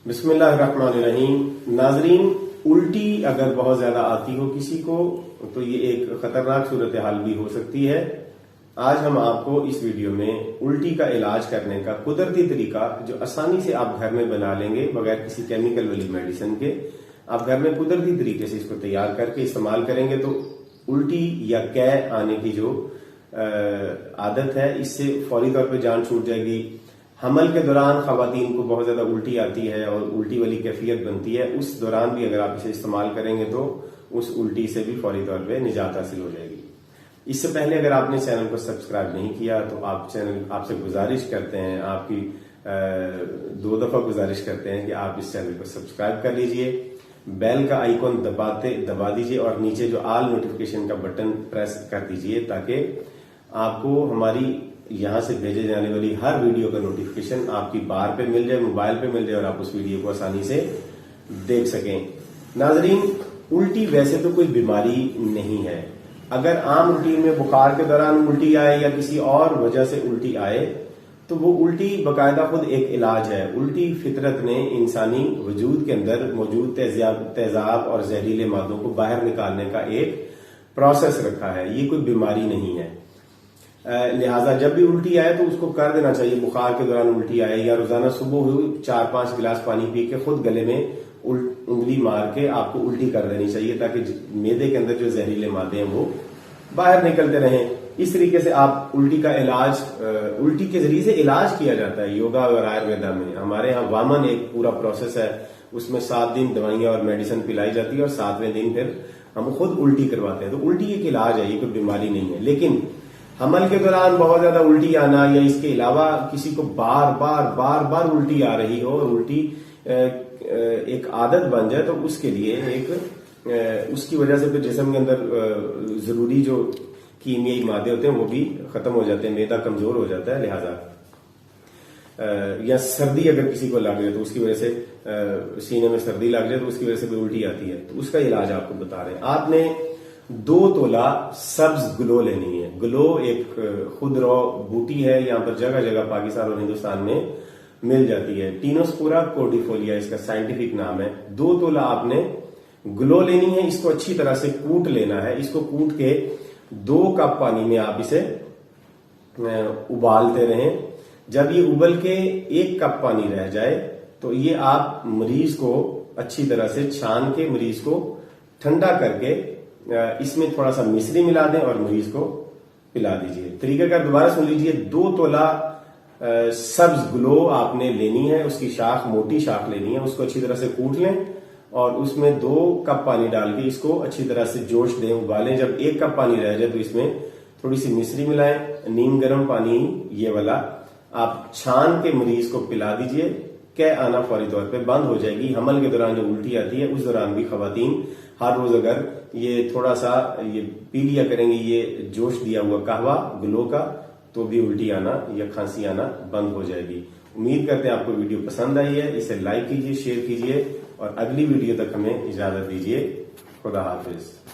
बिस्मिल्लाहिर्रहमानिर्रहीम। नाजरीन, उल्टी अगर बहुत ज्यादा आती हो किसी को तो ये एक खतरनाक सूरत हाल भी हो सकती है। आज हम आपको इस वीडियो में उल्टी का इलाज करने का कुदरती तरीका जो आसानी से आप घर में बना लेंगे बगैर किसी केमिकल वाली मेडिसिन के, आप घर में कुदरती तरीके से इसको तैयार करके इस्तेमाल करेंगे तो उल्टी या कै आने की जो आदत है इससे फौरी तौर पे जान छूट जाएगी। हमल के दौरान खवातीन को बहुत ज्यादा उल्टी आती है और उल्टी वाली कैफियत बनती है, उस दौरान भी अगर आप इसे इस्तेमाल करेंगे तो उस उल्टी से भी फौरी तौर पे निजात हासिल हो जाएगी। इससे पहले अगर आपने चैनल को सब्सक्राइब नहीं किया तो आपसे गुजारिश करते हैं, आपकी 2 दफा गुजारिश करते हैं कि आप इस चैनल को सब्सक्राइब कर लीजिए, बेल का आइकॉन दबा दीजिए और नीचे जो ऑल नोटिफिकेशन का बटन प्रेस कर दीजिए ताकि आपको हमारी यहां से भेजे जाने वाली हर वीडियो का नोटिफिकेशन आपकी बार पे मिल जाए, मोबाइल पे मिल जाए और आप उस वीडियो को आसानी से देख सकें। नाजरीन, उल्टी वैसे तो कोई बीमारी नहीं है। अगर आम रूटीन में बुखार के दौरान उल्टी आए या किसी और वजह से उल्टी आए तो वो उल्टी बाकायदा खुद एक इलाज है। उल्टी फितरत ने इंसानी वजूद के अंदर मौजूद तेजाब और जहरीले मादों को बाहर निकालने का एक प्रोसेस रखा है, ये कोई बीमारी नहीं है। लिहाजा जब भी उल्टी आए तो उसको कर देना चाहिए। बुखार के दौरान उल्टी आए या रोजाना सुबह हुई 4-5 गिलास पानी पी के खुद गले में उंगली मार के आपको उल्टी कर देनी चाहिए ताकि मैदे के अंदर जो जहरीले मादे हैं वो बाहर निकलते रहें। इस तरीके से आप उल्टी का इलाज, उल्टी के जरिए से इलाज किया जाता है योगा और आयुर्वेदा में। हमारे यहाँ वामन एक पूरा प्रोसेस है, उसमें 7 दिन दवाइयां और मेडिसिन पिलाई जाती है और 7वें दिन फिर हम खुद उल्टी करवाते हैं। तो उल्टी एक इलाज है, ये कोई बीमारी नहीं है। लेकिन हमल के दौरान बहुत ज्यादा उल्टी आना या इसके अलावा किसी को बार बार उल्टी आ रही हो और उल्टी एक आदत बन जाए तो उसके लिए उसकी वजह से फिर जिस्म के अंदर जरूरी जो कीमियाई मादे होते हैं वो भी खत्म हो जाते हैं, मैदा कमजोर हो जाता है। लिहाजा या सर्दी अगर किसी को लग जाए तो उसकी वजह से सीने में सर्दी लग जाए तो उसकी वजह से भी उल्टी आती है, तो उसका इलाज आपको बता रहे हैं। आपने 2 तोला सब्ज ग्लो लेनी है। ग्लो एक खुदरा बूटी है, यहाँ पर जगह जगह पाकिस्तान और हिंदुस्तान में मिल जाती है। टीनोस्पोरा कोर्डिफोलिया इसका साइंटिफिक नाम है। 2 तोला आपने ग्लो लेनी है, इसको अच्छी तरह से कूट लेना है। इसको कूट के 2 कप पानी में आप इसे उबालते रहें। जब ये उबल के 1 कप पानी रह जाए तो ये आप मरीज को अच्छी तरह से छान के मरीज को ठंडा करके इसमें थोड़ा सा मिश्री मिला दें और मरीज को पिला दीजिए। तरीकाकार दोबारा सुन लीजिए। 2 तोला सब्ज ग्लो आपने लेनी है, उसकी शाख मोटी शाख लेनी है, उसको अच्छी तरह से कूट लें और उसमें 2 कप पानी डाल के इसको अच्छी तरह से जोश दें, उबालें। जब 1 कप पानी रह जाए तो इसमें थोड़ी सी मिश्री मिलाएं। नीम गर्म पानी ये वाला आप छान के मरीज को पिला दीजिए। कै आना फौरी तौर पे बंद हो जाएगी। हमल के दौरान जो उल्टी आती है उस दौरान भी खवातीन हर रोज अगर ये थोड़ा सा ये पी लिया करेंगे, ये जोश दिया हुआ कहवा ग्लो का, तो भी उल्टी आना या खांसी आना बंद हो जाएगी। उम्मीद करते हैं आपको वीडियो पसंद आई है। इसे लाइक कीजिए, शेयर कीजिए और अगली वीडियो तक हमें इजाजत दीजिए। खुदा हाफिज।